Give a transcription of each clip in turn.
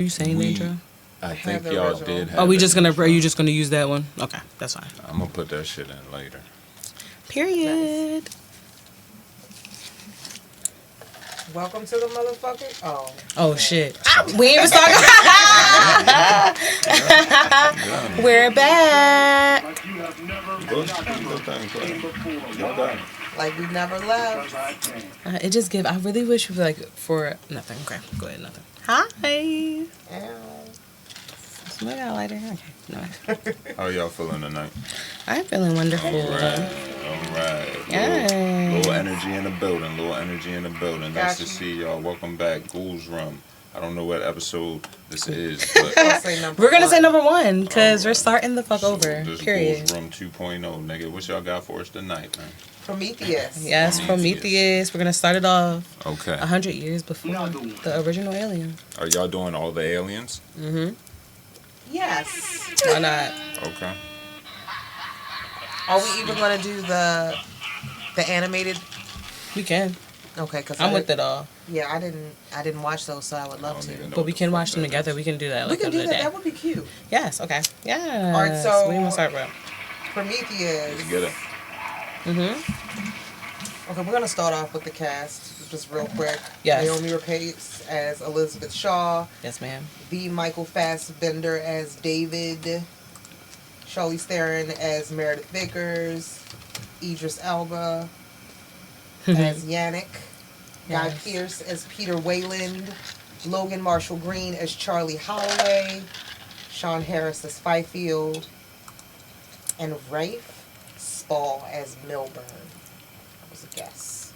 you saying the intro? I think y'all did have. Are you just gonna use that one? Okay, that's fine. I'm gonna put that shit in later. Period. Nice. Welcome to the motherfucker. Oh shit. We ain't even started. We're back. Like we never left. It just give. I really wish we like for nothing. Okay, go ahead. Nothing. Hi. Ow. Somebody got a lighter. Okay, no. How y'all feeling tonight? I'm feeling wonderful. All right. Yay. Little energy in the building. Nice Got to you. see y'all. Welcome back, TheGhoulsRoom. I don't know what episode this is, but We're gonna say number 1 because we're starting the fuck over. This Period. TheGhoulsRoom 2.0, nigga. What y'all got for us tonight, man? Prometheus. Yes, Prometheus. We're gonna start it off Okay. 100 years before the original alien. Are y'all doing all the aliens? Mm-hmm. Yes. Why not? Okay. Are we even gonna do the animated? We can. Okay, because I'm with it all. Yeah, I didn't watch those, so I would love to. even know But what we the can fuck watch them that together. is. We can do that. We Like can the do other that. day. That would be cute. Yes. Okay. Yeah. All right, so- what do you want to start with? Prometheus. Let's get it. Mm-hmm. Okay, we're gonna start off with the cast, just real quick. Yes. Naomi Rapace as Elizabeth Shaw, Yes, ma'am. the Michael Fassbender as David, Charlize Theron as Meredith Vickers, Idris Elba as Yannick, Guy Yes. Pearce as Peter Wayland, Logan Marshall Green as Charlie Holloway, Sean Harris as Fifield, and Rafe Spall as Milburn. That was a guess.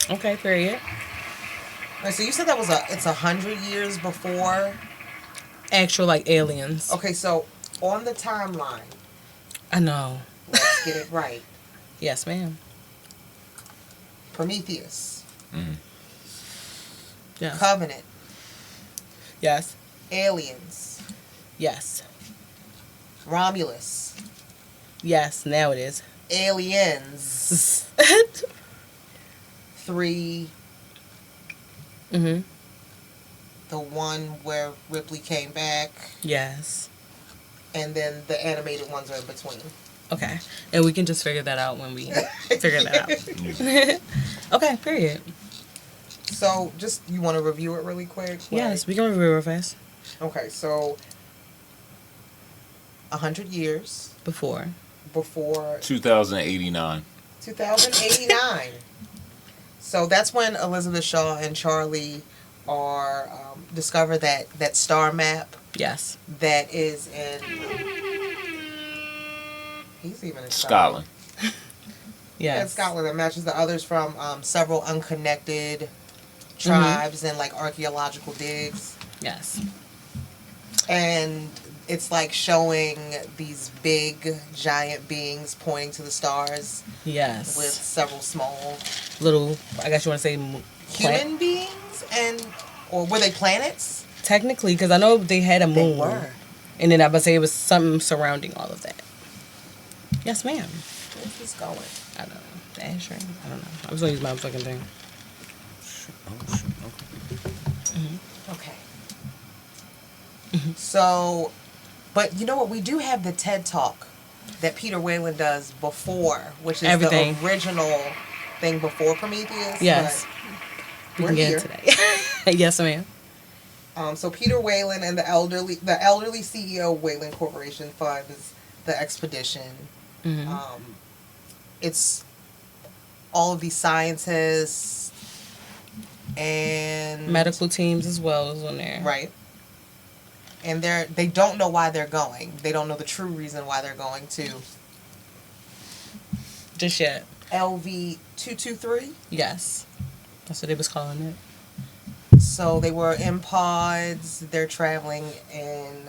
Okay. Period. All right, so you said that was it's 100 years before. Actual like aliens. Okay, so on the timeline, I know. let's get it right. Yes, ma'am. Prometheus, Yes. Covenant, Yes. Aliens, Yes. Romulus, Yes. Now it is. Aliens, 3, Mm-hmm. the one where Ripley came back, Yes. and then the animated ones are in between. Okay. And we can just figure that out when we figure that out. Okay. Period. So, just, you want to review it really quick? Yes. We can review real fast. Okay, so 100 years Before. before 2089. 2089. So that's when Elizabeth Shaw and Charlie are discover that star map Yes. that is in. He's even in Scotland. Yeah, in Yes. Scotland that matches the others from several unconnected tribes and like archaeological digs, Yes. and it's like showing these big giant beings pointing to the stars Yes. with several small Little, I guess you want to say human beings, or were they planets? Technically, because I know they had a They moon. were. And then I would say it was something surrounding all of that. Yes, ma'am. Where's this going? I don't know. The ashtray? I don't know. I was going to use my fucking thing. Okay. So, but you know what? We do have the TED Talk that Peter Wayland does before, which is Everything. the original thing before Prometheus. Yes. but We we're can get here. into that. Yes, ma'am. So Peter Wayland and the elderly CEO of Wayland Corporation funds the expedition. Mm-hmm. It's all of these scientists and Medical teams as well is on there. right. And they don't know why they're going. They don't know the true reason why they're going to Just yet. LV-223. Yes. That's what they was calling it. So they were in pods. They're traveling in,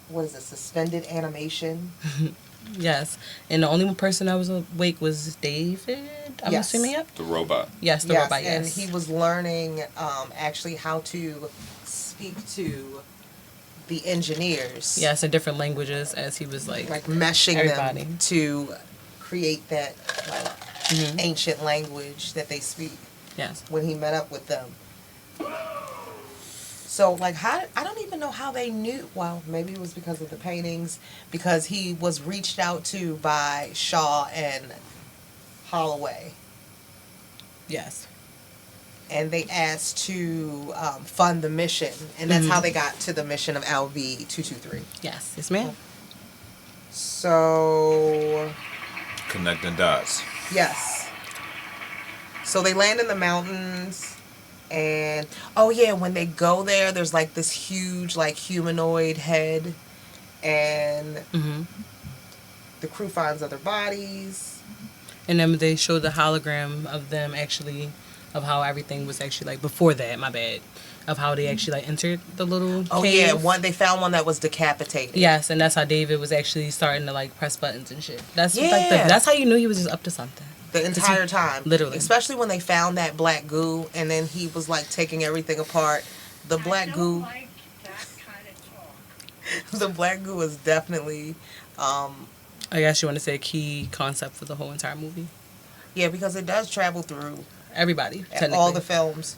what is it, suspended animation? Yes. And the only person that was awake was David, I'm Yes. assuming, yep. The robot. Yes, the robot, yes. And he was learning actually how to speak to the engineers. Yes, in different languages as he was like Meshing everybody. them to create that ancient language that they speak Yes. when he met up with them. So, like, how, I don't even know how they knew. Well, maybe it was because of the paintings, because he was reached out to by Shaw and Holloway. Yes. And they asked to fund the mission. And that's how they got to the mission of LV-223. Yes. Yes, ma'am. So... Connecting dots. Yes. So they land in the mountains. And, oh yeah, when they go there, there's like this huge, like, humanoid head. And the crew finds other bodies. And then they showed the hologram of them actually, of how everything was actually like before that, my bad. Of how they actually like entered the little cave. Yeah, they found one that was decapitated. Yes, and that's how David was actually starting to like press buttons and shit. That's like Yeah. that's how you knew he was just up to something. The entire time. Literally. Especially when they found that black goo and then he was like taking everything apart. The black goo. Like that kind of talk. The black goo was definitely I guess you want to say a key concept for the whole entire movie. yeah, because it does travel through Everybody, technically. all the films.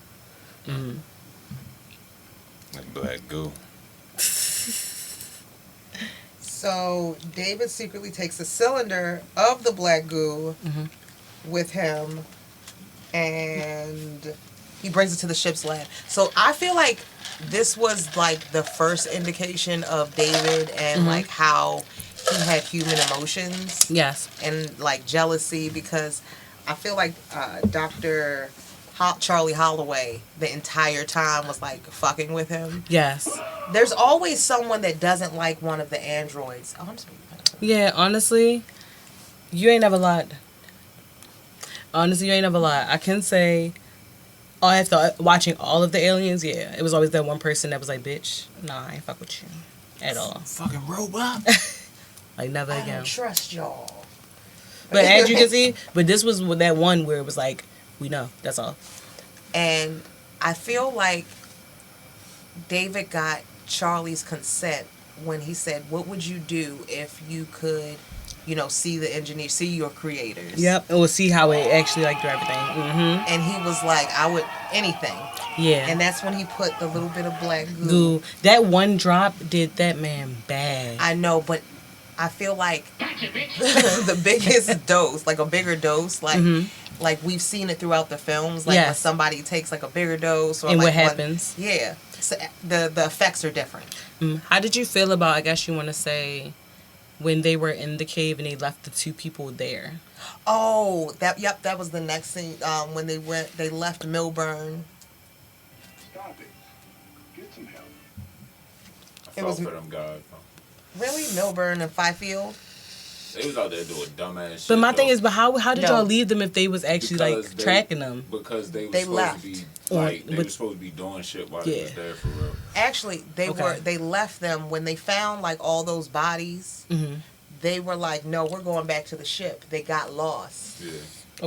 Like black goo. So David secretly takes a cylinder of the black goo with him and he brings it to the ship's land. So I feel like this was like the first indication of David and like how he had human emotions. Yes. And like jealousy, because I feel like Dr. Charlie Holloway the entire time was like fucking with him. Yes. There's always someone that doesn't like one of the androids. Oh, I'm just Yeah, honestly, you ain't never lied. Honestly, you ain't never lied. I can say, after watching all of the aliens, yeah, it was always that one person that was like, bitch, nah, I ain't fuck with you at all. Fucking robot. Like, never I again. don't trust y'all. But as you can see, but this was that one where it was like, we know, that's all. And I feel like David got Charlie's consent when he said, what would you do if you could, you know, see the engineer, see your creators? Yep, and we'll see how it actually like do everything. Mm-hmm. And he was like, I would, anything. Yeah. And that's when he put the little bit of black goo. Goo. That one drop did that man bad. I know, but I feel like the biggest dose, like a bigger dose, like we've seen it throughout the films, like when somebody takes like a bigger dose, or and like what happens? Yeah, so the effects are different. How did you feel about, I guess you want to say, when they were in the cave and they left the two people there? Oh, that was the next thing. When they left Milburn. Stop it. Get some help. I felt for them guys. Really, Milburn and Fifield. They was out there doing dumbass shit. But my though. thing is, but how did y'all leave them if they was actually like tracking them? Because they They were supposed to be like they but- were supposed to be doing shit while they was there for real. Actually, they left them when they found like all those bodies. They were like, no, we're going back to the ship. They got lost. Yeah.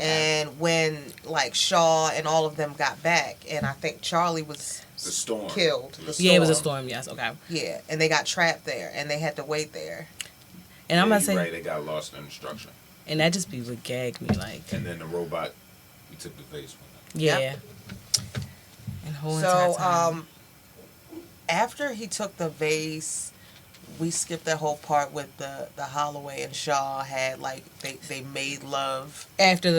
And when like Shaw and all of them got back, and I think Charlie was The storm. killed. The Yeah, it was a storm. storm. Yes, okay. Yeah, and they got trapped there, and they had to wait there. And I'm Yeah, gonna say, you're right, they got lost in instruction. and that just be what gagged me, like, And then the robot, he took the face with him. yeah. Yep. And whole entire So time. after he took the vase, we skipped that whole part with the Holloway and Shaw had like they made love. After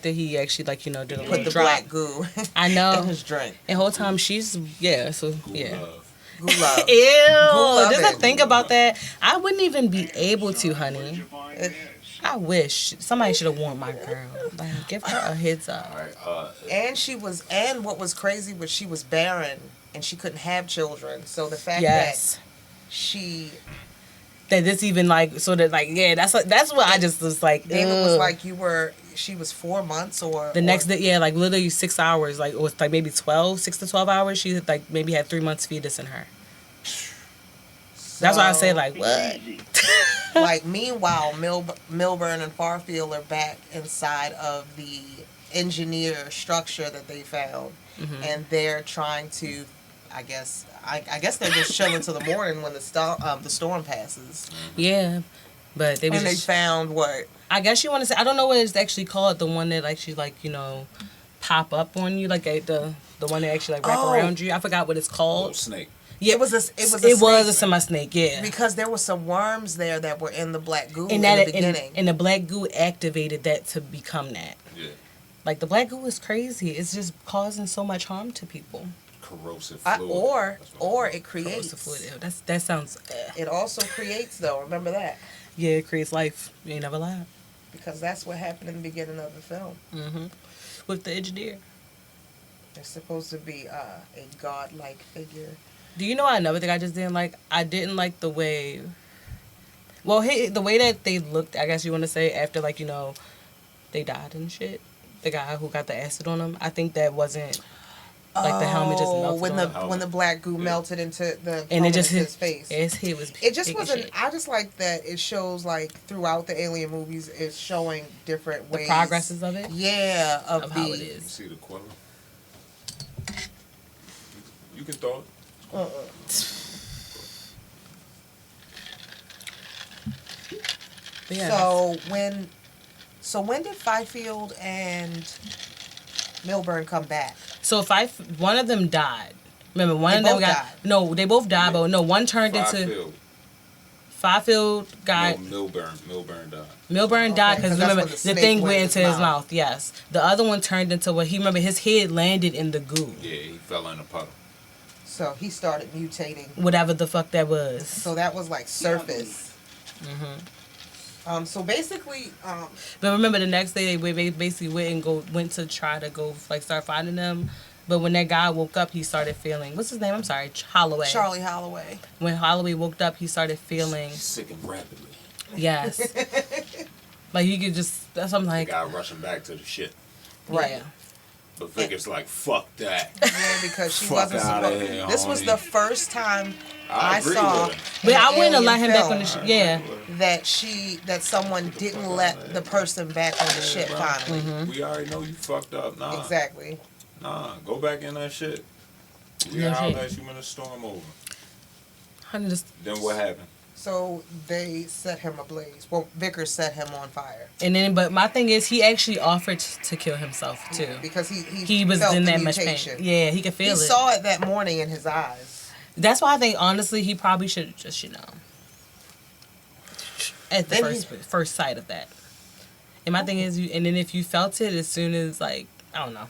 he actually like, you know, did a Put little the drop. black goo I know. in his drink. And whole time she's Cool yeah. love. Goo love. Ew. love Just to it. think about that, I wouldn't even be able to, honey. You find It- this. I wish somebody should have warned my girl. Like, give her a heads up. All right, And what was crazy was she was barren and she couldn't have children. So the fact Yes. that she That this even like so that like yeah, that's what I just was like. David was ugh. like she was 4 months or The next day, yeah, like literally 6 hours, like it was like maybe 6 to 12 hours. She had like maybe had 3 months fetus in her. That's why I say like what? Like meanwhile Milburn and Farfield are back inside of the engineer structure that they found, and they're trying to I guess they're just chilling till the morning when the storm passes. Yeah, but they was And they just, found what? I guess you want to say, I don't know what it's actually called, the one that actually like, you know, pop up on you, like the one that actually like wrap around you. I forgot what it's Little called. snake. Yeah, It was a it snake. was a semi-snake, yeah. Because there were some worms there that were in the black goo And in that the beginning. and the black goo activated that to become that. Yeah. Like the black goo is crazy. It's just causing so much harm to people. Corrosive fluid. Or it creates. Corrosive fluid. Ew, that sounds. It also creates, though. Remember that, Yeah, it creates life. You ain't never lied. because that's what happened in the beginning of the film. With the engineer. They're supposed to be a godlike figure. Do you know another thing I just didn't like? I didn't like the way. Well, the way that they looked. I guess you want to say after they died and shit. The guy who got the acid on him. I think that wasn't. Like the helmet just melted when the black goo melted into the and it just his hit face. His head was. It just big as wasn't. shit. I just like that it shows like throughout the Alien movies, it's showing different The ways. progresses of it. Yeah, of how the. it You is. see the quilla? You can throw it. But yeah, So when did Fifield and Milburn come back? So if one of them died. Remember, one They of them both got died. no. They both died, but no, one turned into Fifield got No, Milburn died. Milburn died Okay, 'cause because that's remember when the the snake thing went went in into his his mouth. Yes, the other one turned into what he remember. His head landed in the goo, Yeah, he fell in a puddle. So he started mutating. whatever the fuck that was. So that was like surface. So basically, But remember, the next day they basically went to try to go start finding them. But when that guy woke up, he started feeling what's his name? I'm sorry, Holloway. Charlie Holloway. When Holloway woke up, he started feeling Sickened rapidly. yes, like you could just that's something The like guy rushing back to the shit. Right. yeah. But Victor's like, fuck that. Yeah, because she Fuck wasn't outta supposed. here, This was homie. the first time I I agree saw. with him. But in I an wouldn't have alien let him back film on the ship. Yeah. that someone didn't let the person back on the ship finally. We already know you fucked up. Nah. Exactly. Nah, go back in that shit. We Yeah, holler shit. at you when the storm over. Honey, just, Then what happened? So they set him ablaze. Well, Vickers set him on fire and then, but my thing is, he actually offered to kill himself too. because He was felt in the that much pain. mutation. Yeah, he could feel He it. saw it that morning in his eyes. That's why I think honestly, he probably should just at the Then first sight of that. And my thing is, and then if you felt it as soon as I don't know.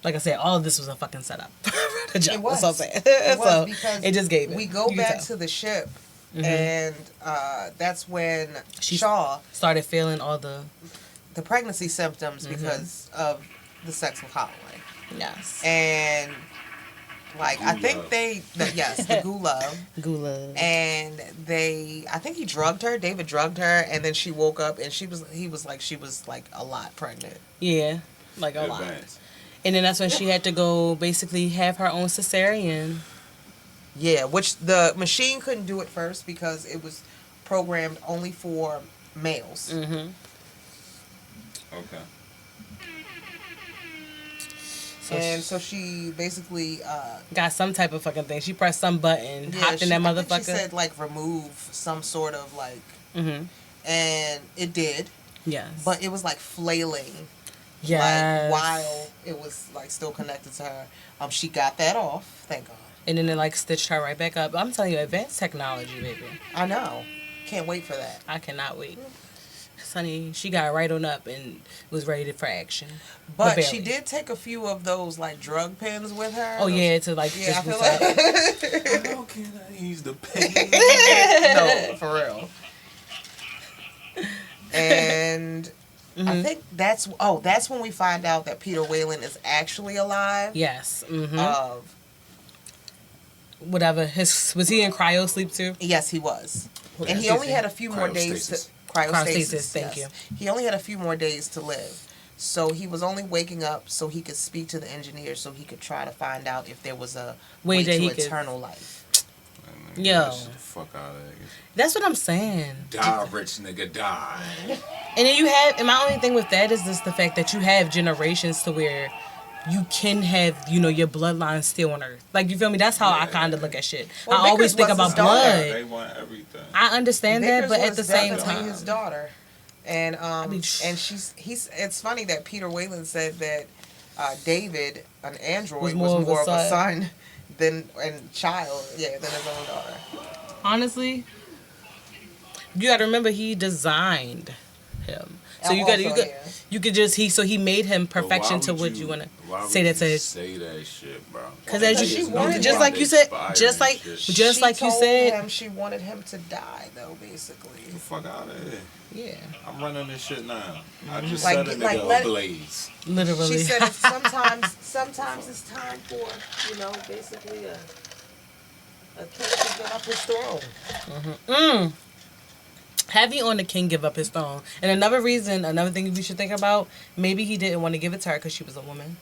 Like I said, all of this was a fucking setup. It was. That's all I'm saying. It was So because it just gave it. We go You can back tell. to the ship, and that's when She Shaw started feeling all the pregnancy symptoms because of the sex with Holloway. yes. And like I think Gula. the gula, Gula. and I think he drugged her. David drugged her, and then she woke up and she was like a lot pregnant. Yeah, like a lot. Advance. And then that's when she had to go basically have her own cesarean. Yeah, which the machine couldn't do it first because it was programmed only for males. Mm-hmm. Okay. And so she basically Got some type of fucking thing. She pressed some button, hopped in that I think motherfucker. she said like remove some sort of like, Mm-hmm. and it did, Yes. but it was like flailing. yes. Like while it was like still connected to her. She got that off, thank God. And then it stitched her right back up. I'm telling you, advanced technology, baby. I know. Can't wait for that. I cannot wait. Sonny, she got right on up and was ready for action. But barely. she did take a few of those like drug pens with her. Oh yeah, to Yeah, I just feel boost up. like How can I ease the pain? no, for real. And I think that's when we find out that Peter Whalen is actually alive. Yes. Mm-hmm. Of Whatever. Was he in cryo sleep too? yes, he was, and he Excuse only me. had a few more days to Cryostasis, thank you. He only had a few more days to live, so he was only waking up so he could speak to the engineer, so he could try to find out if there was a way that to he could- eternal life. Yo. Get the fuck out of there. That's what I'm saying. Die, rich nigga, die. And then and my only thing with that is just the fact that you have generations to where you can have, your bloodline still on Earth. Like, you feel me? That's how I kind of look at shit. Well, I always Vickers think was his about daughter. They blood. want everything. I understand that, Vickers but at was the same definitely time, his daughter, and mean, and it's funny that Peter Whalen said that David, an android, Was was more more, of a of a son. son than and child, than his own daughter. Honestly, you got to remember he designed him. So you Also, got you could just he made him But why perfection to would what you want why to would say that you to his. say that shit, bro. Because Because as she you wanted just him. like you said, Inspiring just like shit. just like you told said, him she wanted him to die, though, basically. Get the fuck out of here. yeah, I'm running this shit now. I just Like- set a like, nigga let- ablaze. literally. She said it's sometimes it's time for, basically a king to give up his throne. Heavy on the king give up his throne. And another thing we should think about, maybe he didn't want to give it to her because she was a woman.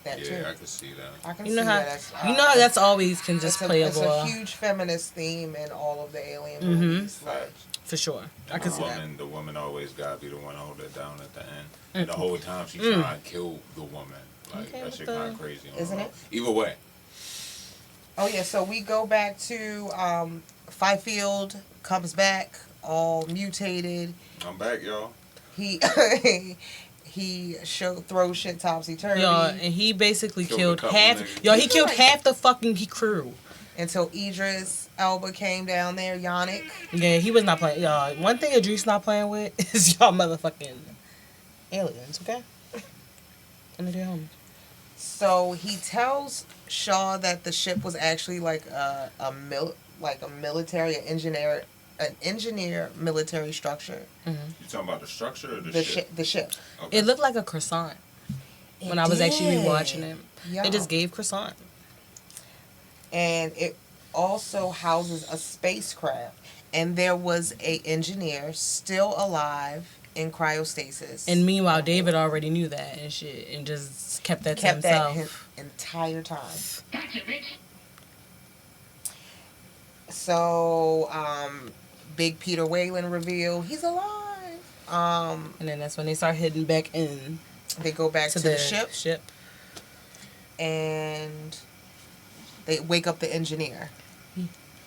That too. Yeah, I can see that. I can You know see how that. that's always can just play a it's role a huge feminist theme in all of the alien movies. Like, Facts. for sure. I can see that. The woman always gotta be the one to hold it down at the end. And the whole time she trying to kill the woman. Like, Okay, that with shit the- kind of crazy. Isn't it? Either way. oh yeah, so we go back to Fifield comes back all mutated. I'm back, y'all. He throws shit topsy turvy Y'all, and he basically Killed killed a couple half. niggas. Y'all, he killed half the fucking crew. until Idris Elba came down there. Yannick. Yeah, he was not playing. Y'all, one thing Idris not playing with is y'all motherfucking aliens, okay? And they're home. So he tells Shaw that the ship was actually like a military engineer military structure. You talking about the structure or the The shit? the ship. Okay. It looked like a croissant when I was actually rewatching it. Yeah. It just gave croissant. And it also houses a spacecraft. And there was a engineer still alive in cryostasis. And meanwhile, David already knew that and shit, and just kept that to kept that himself. his entire time. Gotcha, bitch. So, Big Peter Whalen reveal he's alive. And then that's when they start heading back in They go back to the ship and they wake up the engineer.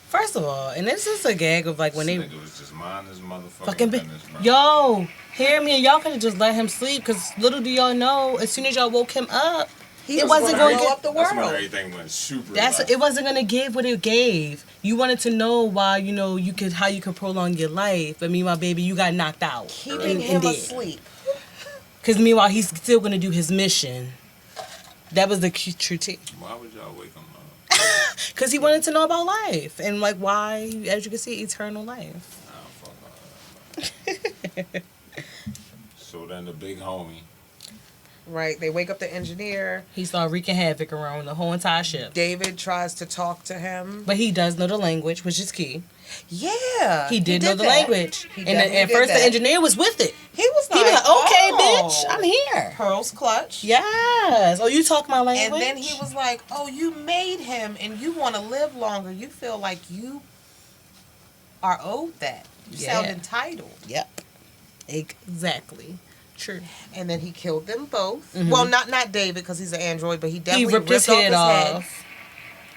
First of all, and this is a gag of like when This they nigga was just mind his motherfucking fucking business, bro. yo, hear me, and y'all could have just let him sleep, because little do y'all know, as soon as y'all woke him up, it wasn't going going to blow to up the That's when world. everything went super That's left. it wasn't gonna give what it gave. You wanted to know why, how you could prolong your life, but meanwhile, baby, you got knocked out. Keeping and him dead. asleep. Because meanwhile, he's still gonna do his mission. That was the true tea. Why would y'all wake him up? Because he wanted to know about life and like why, as you can see, eternal life. Nah, fuck all that. So then the big homie. Right. They wake up the engineer. He started wreaking havoc around the whole entire ship. David tries to talk to him. But he does know the language, which is key. Yeah. He did know the that. language. He And definitely at did first, that. the engineer was with it. He was He like, was like, okay, oh, bitch, I'm here. Pearl's clutch. Yes. Oh, you talk my language? And then he was like, oh, you made him and you want to live longer. You feel like you are owed that. You sound Yeah. entitled. Yep. Exactly. True. And then he killed them both. Mhm. Well, not David because he's an android, but he He definitely ripped his head off.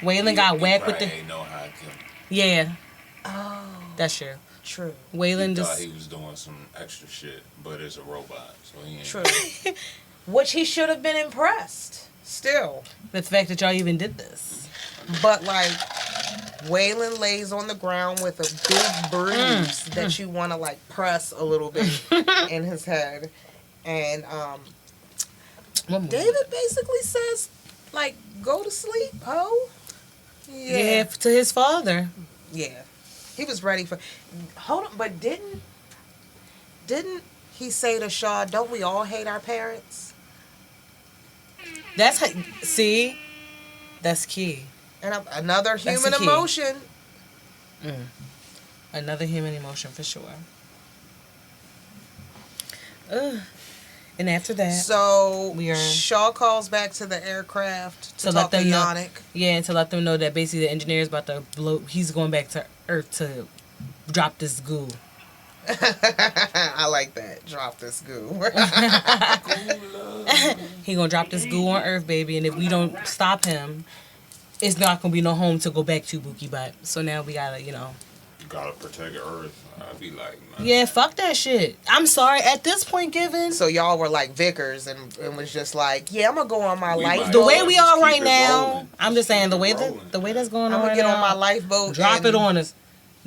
Waylon got whacked with the... Ain't know how to kill him. Yeah, Oh, that's true. true. Waylon He just... thought he was doing some extra shit, but it's a robot, so he ain't. True. Which he should have been impressed. Still. The fact that y'all even did this. But like Waylon lays on the ground with a big bruise that you want to like press a little bit in his head. And What movie? David basically says, like, go to sleep, ho. Yeah, to his father. Yeah. He was ready for... Hold on, but didn't he say to Shaw, don't we all hate our parents? That's how... See? That's key. And another That's human the key. emotion. Another human emotion for sure. Ugh. And after that... So We are- Shaw calls back to the aircraft to To let talk to them know- Yannick. Yeah, and to let them know that basically the engineer is about to blow... He's going back to Earth to drop this goo. I like that. Drop this goo. He gonna drop this goo on Earth, baby, and if we don't stop him, it's not gonna be no home to go back to, Bookie Butt. So now we gotta, gotta protect Earth. I'd be like, man. Yeah, fuck that shit. I'm sorry. At this point, given So y'all were like Vickers and was just like, yeah, I'm gonna go on my We lifeboat. might the as way well we just are keep right it now, rolling. I'm just saying the way Keep it rolling. the way that's going I'm on gonna right get now. on my lifeboat. Drop and it on us.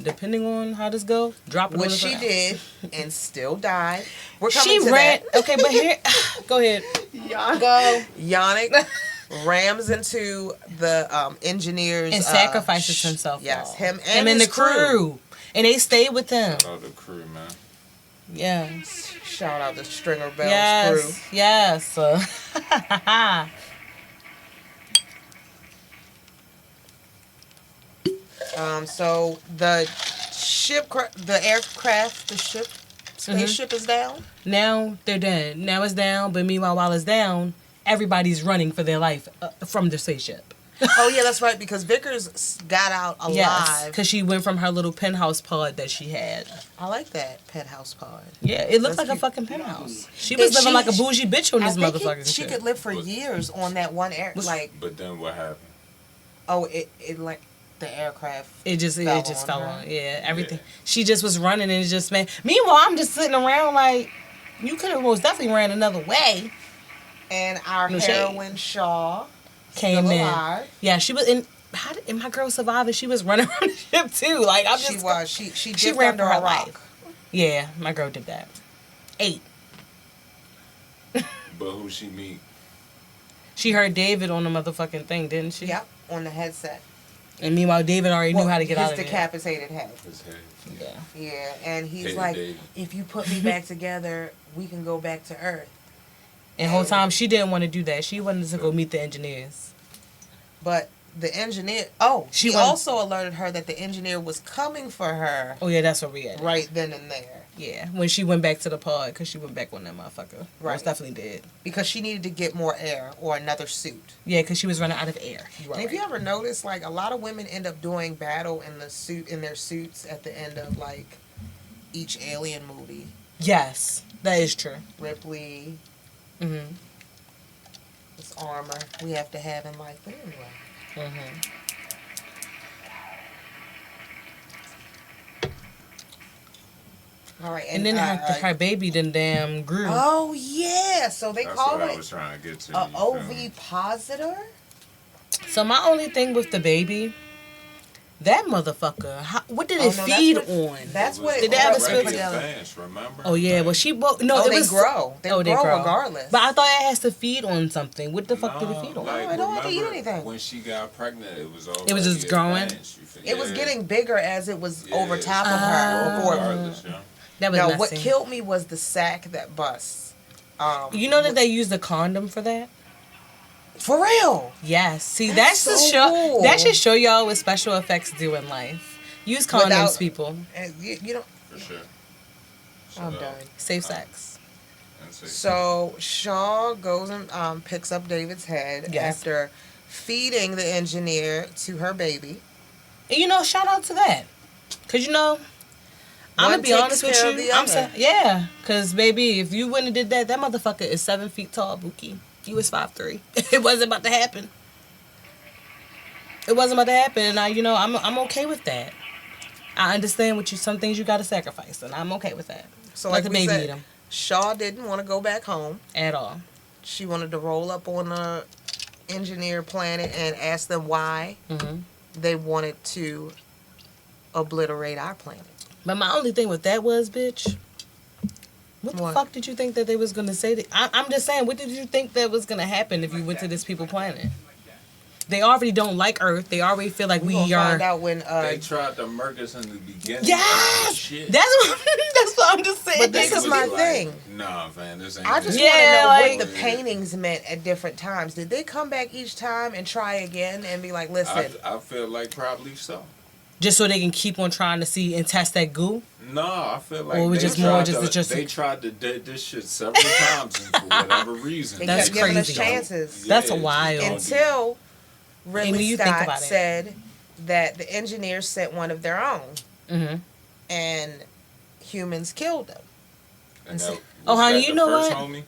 Depending on how this go, drop it on Which us. she right did and still died. We're now. coming She to ran. that. Okay, but here, go ahead. Go. Yannick rams into the engineers And sacrifices himself. Yes, y'all. him and the his crew. and they stayed with him. Shout out the crew, man. Yes. Shout out to Stringer Bell's crew. Yes. So the spaceship is down. Now they're dead. Now it's down, but meanwhile, while it's down, everybody's running for their life from the spaceship. Oh yeah, that's right. Because Vickers got out alive. Yes, because she went from her little penthouse pod that she had. I like that penthouse pod. Yeah, it looked That's like a cute. fucking penthouse. She was And living she- like a bougie bitch on this I think motherfucking she shit. could live for years on that one air. Like, But then what happened? oh, it like the aircraft. It just fell her. on. Yeah, everything. Yeah. She just was running and it just man. Meanwhile, I'm just sitting around like, you could have most definitely ran another way. And our No shade. heroine Shaw Came still in. alive. Yeah, she was in. How did and my girl survived? And she was running around the ship too. Like I'm just. She was. She She dipped ran under for her a rock. life. Yeah, my girl did that. 8. But who she meet? She heard David on the motherfucking thing, didn't she? Yep, on the headset. And meanwhile, David already knew how to get out of his there. decapitated head. His head. Yeah. Yeah, and he's Hated like, David. if you put me back together, we can go back to Earth. And the whole time she didn't want to do that. She wanted to go meet the engineers. But the engineer, oh, She he wanted- also alerted her that the engineer was coming for her Oh yeah, that's what we had. right then and there. Yeah, when she went back to the pod, because she went back on that motherfucker. Right. Most definitely did. Because she needed to get more air or another suit. Yeah, because she was running out of air. You are And if you right. ever notice, like, a lot of women end up doing battle in their suits at the end of, like, each Alien movie. Yes, that is true. Ripley, Mm-hmm. this armor we have to have in life. But anyway. Mm-hmm. All right. And then her baby then damn grew. Oh, yeah. So they That's call what I it was trying to get to. a you feel OV me? positor? So my only thing with the baby, that motherfucker, what did it Oh, no, feed that's what- on? That's what Did it they have a was split put Regular together. fast, remember? Oh yeah, well she no, Oh, it they was grow. They grow regardless. But I thought it has to feed on something. What the fuck did it feed on? like- I don't have to eat remember anything. When she got pregnant, it was all. It was just growing? It was getting bigger as it was Yeah, over top of Ah. her. Before. Regardless, yeah. That was No, messy. what killed me was the sack that busts. You know that they used a condom for that? For real. Yes. See, That's that's so to show. cool. That should show y'all what special effects do in life. Use condoms, Without- people. And you know, For sure. I'm So, done. Safe sex. that's it. So Shaw goes and picks up David's head Yes. after feeding the engineer to her baby. And you know, shout out to that, cause you know, I'm One gonna be takes honest with care you. of the I'm other. saying, yeah, cause baby, if you wouldn't have did that, that motherfucker is 7 feet tall, Buki. You was 5'3". It wasn't about to happen. It wasn't about to happen, and I'm okay with that. I understand some things you gotta sacrifice, and I'm okay with that. So Let like the we baby said, eat him Shaw didn't want to go back home. at all. She wanted to roll up on the engineer planet and ask them why Hmm. they wanted to obliterate our planet. But my only thing with that was, bitch, what the What? fuck did you think that they was gonna say? I'm just saying, what did you think that was gonna happen if you went to this people planet? They already don't like Earth. They already feel like We we gonna are. find out when. They tried to murk us in the beginning. Yes, Shit. that's what, that's what I'm just saying. But this is my Like, thing. Nah, man, this ain't. I just it. want to Yeah, know like- what the paintings meant at different times. Did they come back each time and try again and be like, listen, I feel like probably so. just so they can keep on trying to see and test that goo. No, I feel like Or it was they just more tried just- to, it's just- they tried to do this shit several times and for whatever reason. they That's kept giving us crazy. chances That's Yeah, wild. just until And Ridley when you think Scott about it. said that the engineers sent one of their own Mm-hmm. and humans killed them. And that, Oh, was honey, that you the know first what? Homie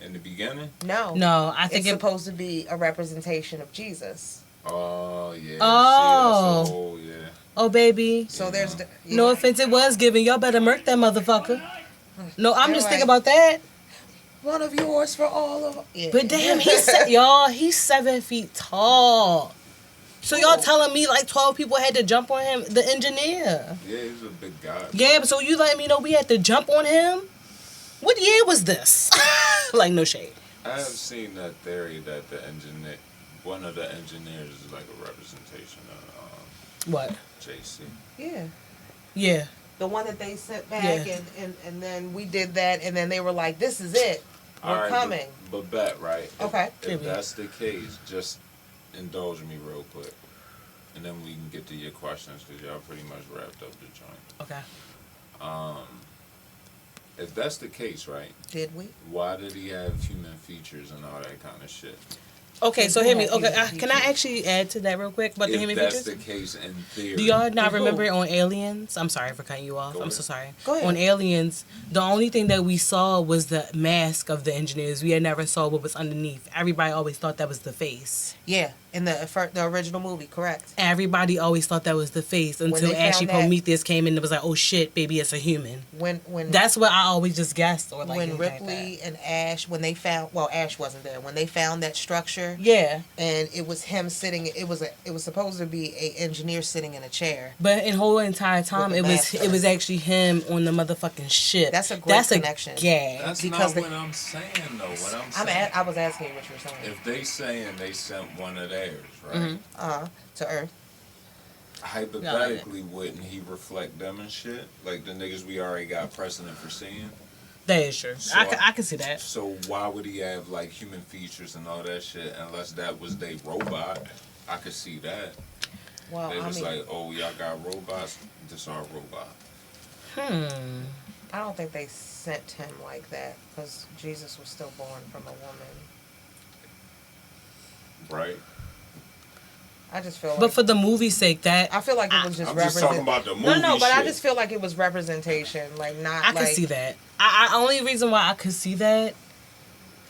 in the beginning? No, I think it's supposed to be a representation of Jesus. Oh yeah. Oh. See, that's the whole, yeah. Oh, baby. So there's the, No offense, it was given. Y'all better murk that motherfucker. No, I'm just thinking about that. one of yours for all of. Yeah. But damn, he's 7 feet tall. So y'all telling me like 12 people had to jump on him, the engineer? Yeah, he's a big guy. Yeah, but so you letting me know we had to jump on him? What year was this? Like, no shade. I have seen that theory that one of the engineers is like a representation of What? JC. Yeah. Yeah. The one that they sent back, Yeah. and then we did that, and then they were like, "This is it. We're coming." But bet, right? Okay. If that's the case, just indulge me real quick, and then we can get to your questions because y'all pretty much wrapped up the joint. Okay. If that's the case, right? Did we? Why did he have human features and all that kind of shit? Okay, so hear me. Okay, can I actually add to that real quick about the human If that's features? the case in theory. Do y'all not remember on Aliens? I'm sorry for cutting you off. Go I'm ahead. so sorry. Go ahead. On Aliens, the only thing that we saw was the mask of the engineers. We had never saw what was underneath. Everybody always thought that was the face. Yeah, in the original movie, correct. Everybody always thought that was the face until they found actually that- Prometheus came in and was like, oh shit, baby, it's a human. When That's what I always just guessed. Or like when anything like Ripley and Ash, when they found, well, Ash wasn't there. When they found that structure, that. Yeah. and it was him sitting. It was supposed to be a engineer sitting in a chair. But in whole entire time, With it the was mask it was actually him on the motherfucking ship. That's a great connection. Gag. That's because not what I'm saying, though. What I'm saying. I was asking you what you were saying. If they saying they sent one of theirs, right? Mm-hmm. To Earth. Hypothetically, wouldn't he reflect them and shit? Like the niggas we already got precedent for seeing? That is true. So I can see that. So why would he have like human features and all that shit unless that was they robot? I could see that. Well, They I was mean, like, oh, y'all got robots? This our robot. I don't think they sent him like that because Jesus was still born from a woman. Right? I just feel like. But for the movie's sake, that I feel like it was just I'm just talking about the movie No, but I shit. just feel like it was representation, like not. I could see that. I only reason why I could see that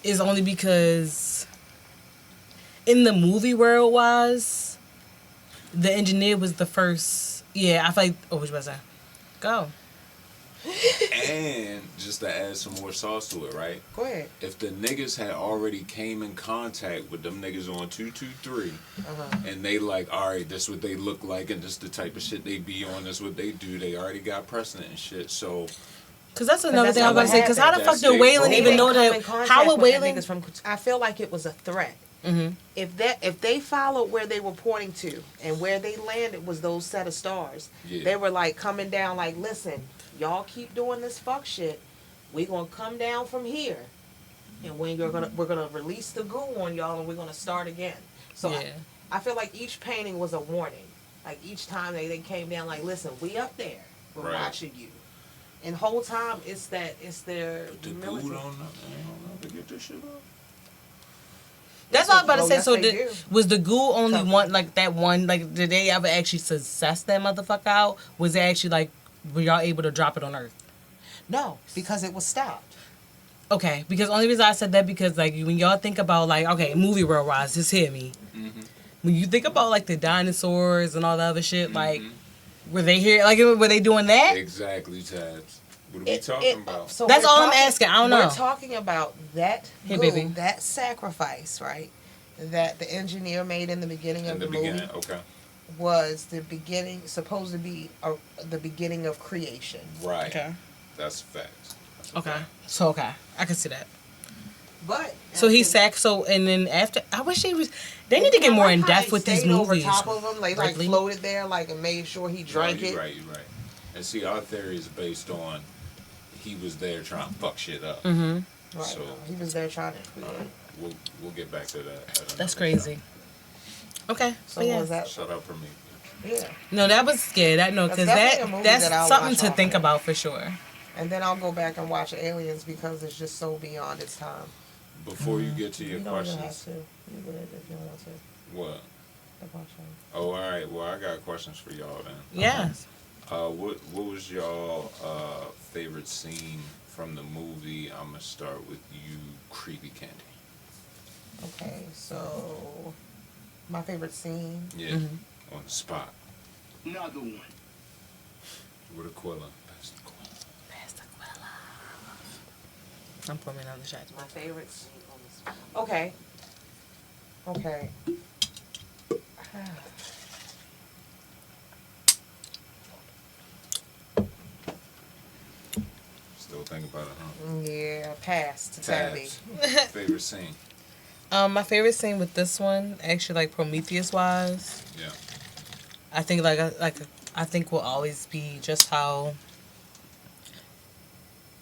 is only because in the movie world wise, the engineer was the first. Yeah, I feel like. Oh, which was that? Go. And just to add some more sauce to it, right? Go ahead. If the niggas had already came in contact with them niggas on 223, and they like, all right, this what they look like, and this the type of shit they be on, this what they do. They already got precedent and shit. So, Because that's another thing I was not about to say. what Because how the fuck happened. did Waylon They even didn't know come in that? contact How would with the Waylon? niggas from? I feel like it was a threat. Mm-hmm. If they followed where they were pointing to and where they landed was those set of stars, Yeah. they were like coming down. Like, listen, y'all keep doing this fuck shit. We gonna come down from here, and when we're gonna release the goo on y'all, and we're gonna start again. So Yeah. I feel like each painting was a warning. Like each time they came down, like, listen, we up there, we're Right. watching you. And whole time it's their the dude military. don't know to get this shit up. That's what I was about to Oh, say. yes, So they do. was the goo only Come. one, like that one, like did they ever actually success that motherfucker out? Was it actually like, were y'all able to drop it on Earth? No, because it was stopped. Okay, because only reason I said that because like when y'all think about like, okay, movie world wise, just hear me. When you think about like the dinosaurs and all the other shit, like were they here? Like were they doing that? Exactly, Tabs. What are we talking about? So That's we're all I'm asking. I don't know. We're talking about that Hey, goo, baby. that sacrifice, right? That the engineer made in the beginning In of the the beginning, movie okay. was the beginning, supposed to be the beginning of creation. Right. Okay. That's facts. That's a Okay. fact. So okay, I can see that. But So he sacked. So and then after, I wish they was. They need to get more in depth with these movies. Over top of him, like Ripley. floated there, like and made sure he drank No, it. you're right, you're right. And see, our theory is based on he was there trying to fuck shit up. Mm-hmm. Right. So- He was there trying to create. We'll get back to that. at another That's time. crazy. Okay. So So yeah. was that? Shut up for me. Yeah. No, that was scary. That no, That's because definitely a movie that's that I'll something watch to think often. about for sure. And then I'll go back and watch Aliens because it's just so beyond its time. Before you get to your You don't even have questions, to. You would if you want to. what? The watch it. Oh, all right. Well, I got questions for y'all then. Yes. What was y'all favorite scene from the movie? I'm gonna start with you, Kreepy Kandi. Okay, so my favorite scene. Yeah, on the spot. Another one. With Aquila. That's Aquila. Past Aquila. I'm pouring another shot. My favorite scene on this. Okay. Okay. Still thinking about it, huh? Yeah, pass to Tabby. Tabs. Favorite scene? My favorite scene with this one, actually, like Prometheus wise, Yeah. I think I think will always be just how.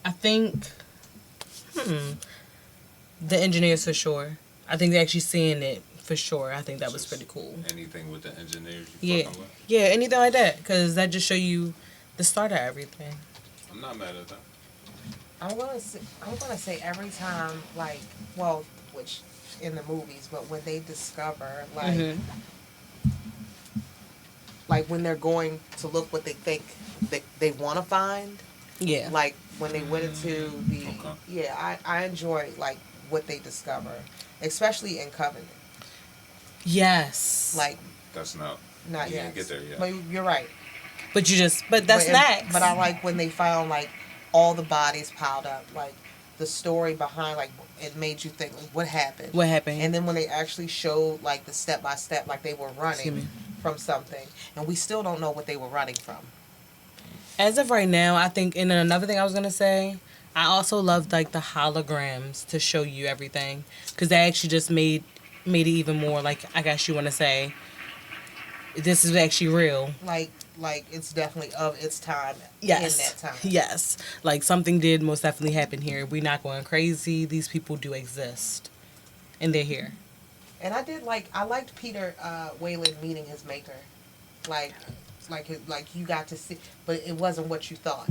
I think, the engineers for sure. I think they're actually seeing it for sure. I think that was pretty cool. Anything with the engineers you Yeah, fucking with? yeah, anything like that, because that just show you the start of everything. I'm not mad at that. I'm gonna say every time, like, well, which in the movies, but when they discover, like, like when they're going to look what they think they want to find, Yeah, like when they went into the, Okay. yeah, I enjoy like what they discover, especially in Covenant. yes, Like, That's not. not You yet. didn't get there yet. But you're right. but that's but, next. But I like when they found like all the bodies piled up, like the story behind, like it made you think, like, what happened? What happened? And then when they actually showed like the step by step, like they were Excuse me. running from something, and we still don't know what they were running from. As of right now, I think, and then another thing I was gonna say, I also loved like the holograms to show you everything, because that actually just made it even more like, I guess you want to say, this is actually real. Like it's definitely of its time. Yes. In that time. Yes. Like something did most definitely happen here. We're not going crazy. These people do exist, and they're here. And I liked Peter Wayland meeting his maker, like you got to see, but it wasn't what you thought.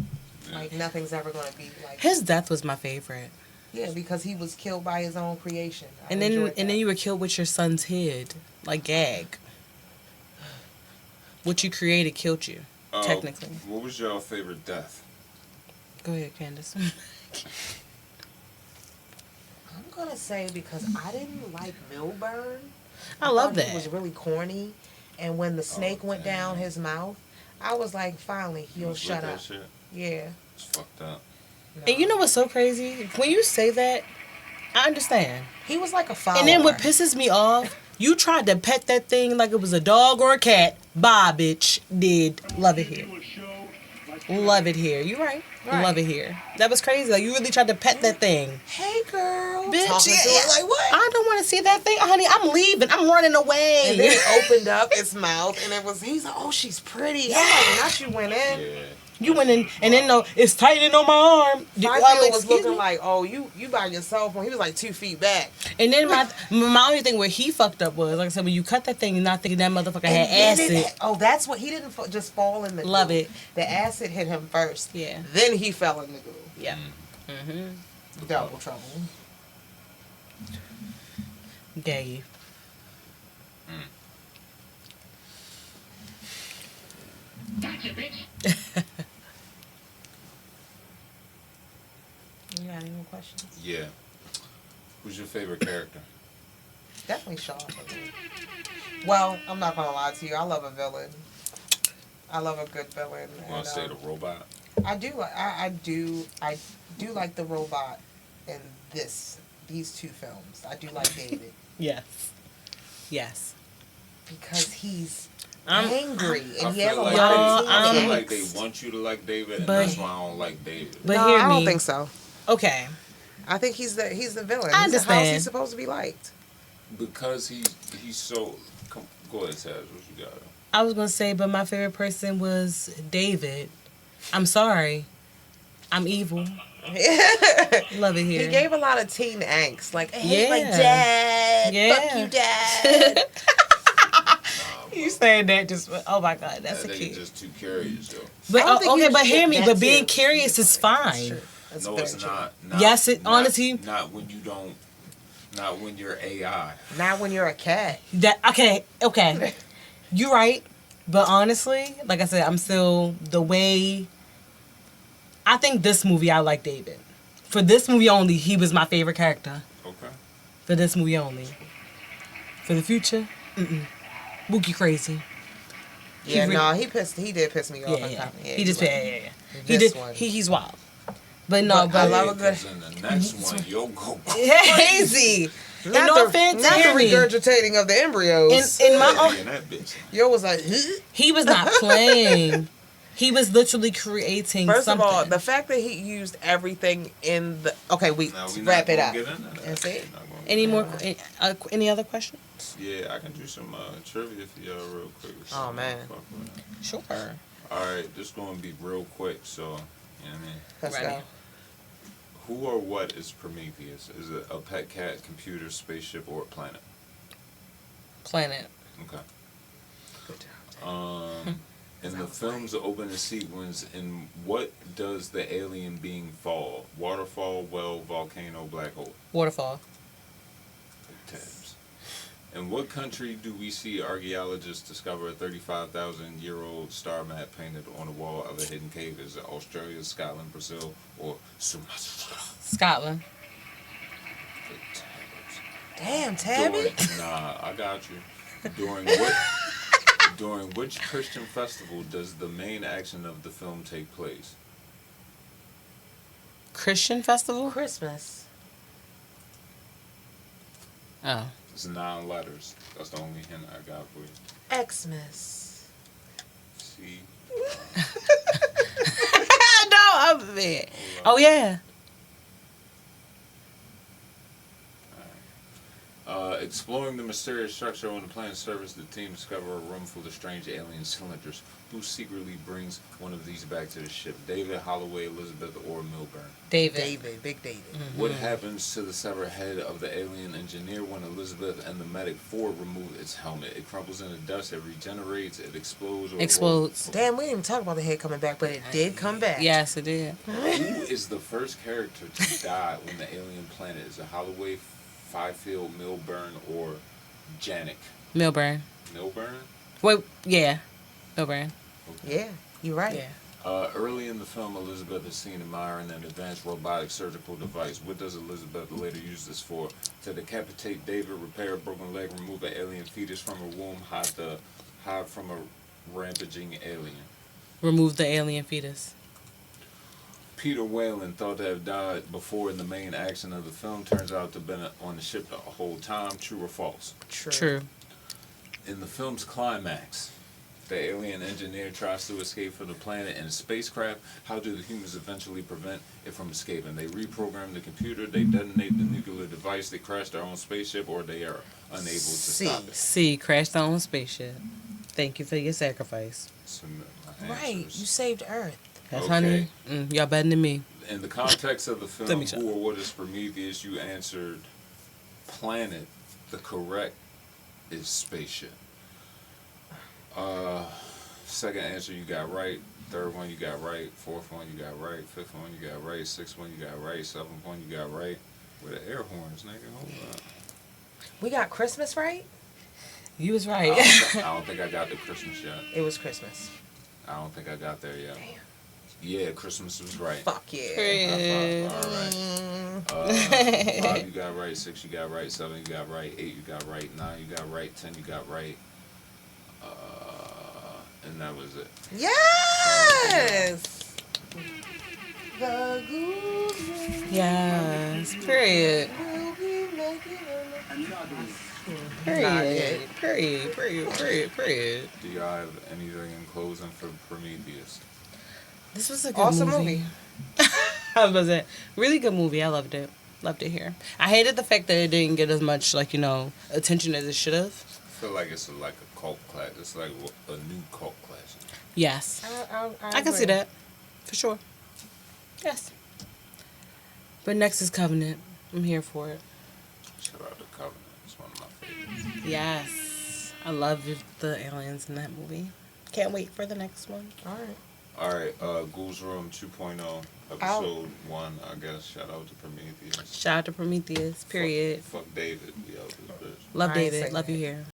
Like nothing's ever gonna be like. His death was my favorite. Yeah, because he was killed by his own creation. And then you were killed with your son's head, like gag. What you created killed you, technically. What was your favorite death? Go ahead, Candace. I'm gonna say because I didn't like Milburn. I love thought that. It was really corny, and when the snake went down his mouth, I was like, finally he'll Was shut with that up. shit? Yeah. It's fucked up. No. And you know what's so crazy? When you say that, I understand. He was like a follower. And then what pisses me off, you tried to pet that thing like it was a dog or a cat. Bye, bitch. Did. Love it here. Love it here. You right. Right. Love it here. That was crazy. Like, you really tried to pet that thing. Hey, girl. Bitch, Talking to yeah. it like, what? I don't want to see that thing. Honey, I'm leaving. I'm running away. And then it opened up its mouth, and he's like, oh, she's pretty. I'm like, not you went in. Yeah. You went in, and then no, it's tightening on my arm. Fifield was Excuse looking me? like, oh, you by yourself. When he was like 2 feet back. And then my only thing where he fucked up was, like I said, when you cut that thing, you're not thinking that motherfucker had And then acid. that's what, he didn't just fall in the Love goo. it. The acid hit him first. Yeah. Then he fell in the goo. Yeah. Double trouble. Gay. Gotcha, bitch. You got any more questions? Yeah. Who's your favorite character? Definitely Shaw for me. Well, I'm not gonna lie to you. I love a villain. I love a good villain. You want to say the robot? I do like the robot in these two films. I do like David Yes. Yes. because he's I'm- angry I and he has a feel lot like of I feel teen like they angst. want you to like David, and But- that's why I don't like David. But No, hear I don't me. think so. Okay. I think he's the villain. I How's he understand. supposed to be liked? Because he's so. Go ahead, Taz. What you got? I was gonna say, but my favorite person was David. I'm sorry. I'm evil. Love it here. He gave a lot of teen angst. Like, I hate my Yeah. dad. Yeah. Fuck you, dad. You saying that just, oh my God, that's That a nigga kid. just too curious, yo. But I don't think okay, he but was hear me. that But being too. curious is fine. True. That's No, very it's true. not. Yes, it- not- honestly- Not when you don't. Not when you're AI. Not when you're a cat. That okay. You're right. But honestly, like I said, I'm still the way. I think this movie, I like David. For this movie only, he was my favorite character. Okay. For this movie only. For the future, Wookie crazy. Yeah, re- no, he did piss me off. Yeah, in yeah. Covenant. He just, yeah. He This did. one. He's wild. But no, But but I I love love a good- In the next one, you'll go Crazy. Not no the, offense, not the hear me. regurgitating of the embryos. in my own, crazy in that bitch. Yo was like, huh? he was not playing. He was literally creating First something. of all, the fact that he used everything in the. Okay, we Now, we wrap not it gonna up. get into that. That's it. Not gonna any get more? into Any other questions? that. Yeah, I can do some trivia for y'all real quick. Oh, man. Fuck with it. Sure. Alright, this gonna be real quick, so, you know what I mean? Let's Ready. go. Who or what is Prometheus? Is it a pet cat, computer, spaceship, or a planet? Planet. Okay. Good job. In the film's opening sequence, in what does the alien being fall? Waterfall, well, volcano, black hole. Waterfall. Big tabs. In what country do we see archaeologists discover a 35,000-year-old star map painted on the wall of a hidden cave? Is it Australia, Scotland, Brazil, or Sumatra? Scotland. Big tabs. Damn, Tabby. Nah, I got you. During which Christian festival does the main action of the film take place? Christian festival. Christmas. Oh. It's 9 letters. That's the only hint I got for you. Xmas. See? No, I'm bad. Oh yeah. Exploring the mysterious structure on the planet's surface, the team discover a room full of strange alien cylinders. Who secretly brings one of these back to the ship? David, Holloway, Elizabeth, or Milburn? David. David. Big David. What happens to the severed head of the alien engineer when Elizabeth and the medic Ford remove its helmet? It crumbles into dust, it regenerates, it explodes, or Explodes. Damn, we didn't even talk about the head coming back, but it did come back. Yes, it did. Who is the first character to die when the alien planet? Is it Holloway, Fifield, Milburn, or Janik? Milburn. Milburn? Wait, yeah. Milburn. Yeah, you're right. Yeah. Early in the film, Elizabeth is seen admiring an advanced robotic surgical device. What does Elizabeth later use this for? To decapitate David, repair a broken leg, remove an alien fetus from a womb, hide from a rampaging alien. Remove the alien fetus. Peter Whalen, thought to have died before in the main action of the film, turns out to have been on the ship the whole time. True or false? True. In the film's climax, the alien engineer tries to escape from the planet in a spacecraft. How do the humans eventually prevent it from escaping? They reprogram the computer, they detonate the nuclear device, they crash their own spaceship, or they are unable to stop it. C. Crashed their own spaceship. Thank you for your sacrifice. Submit my Right, answers. you saved Earth. Yes, Okay. honey. Y'all better than me. In the context of the Let film, me shut who or what is Prometheus, you answered planet. The correct is spaceship. Second answer you got right. Third one you got right. Fourth one you got right. Fifth one you got right. Sixth one you got right. Seventh one you got right. Where the air horns, nigga? Hold up. We got Christmas right? You was I right. don't think I got the Christmas yet. It was Christmas. I don't think I got there yet. Damn. Yeah, Christmas was right. Fuck yeah. Period. All right. 5 you got right. 6 you got right. 7 you got right. 8 you got right. 9 you got right. 10 you got right. And that was it. Yes! The GhoulsRoom Yes. Period. will be making Period. Period. Do y'all have anything in closing for Prometheus? This was a good Awesome movie. movie. I was about to say, really good movie. I loved it. Loved it here. I hated the fact that it didn't get as much, attention as it should have. I feel like it's like a cult class. It's like a new cult classic. Yes. I can see agree. that. For sure. Yes. But next is Covenant. I'm here for it. Shout out to Covenant. It's one of my favorites. Yes. I love the aliens in that movie. Can't wait for the next one. All right. Alright, GhoulsRoom 2.0, episode 1, I guess. Shout out to Prometheus. Shout out to Prometheus. Period. Fuck David. We out this bitch. Love I ain't David. say Love that. you here.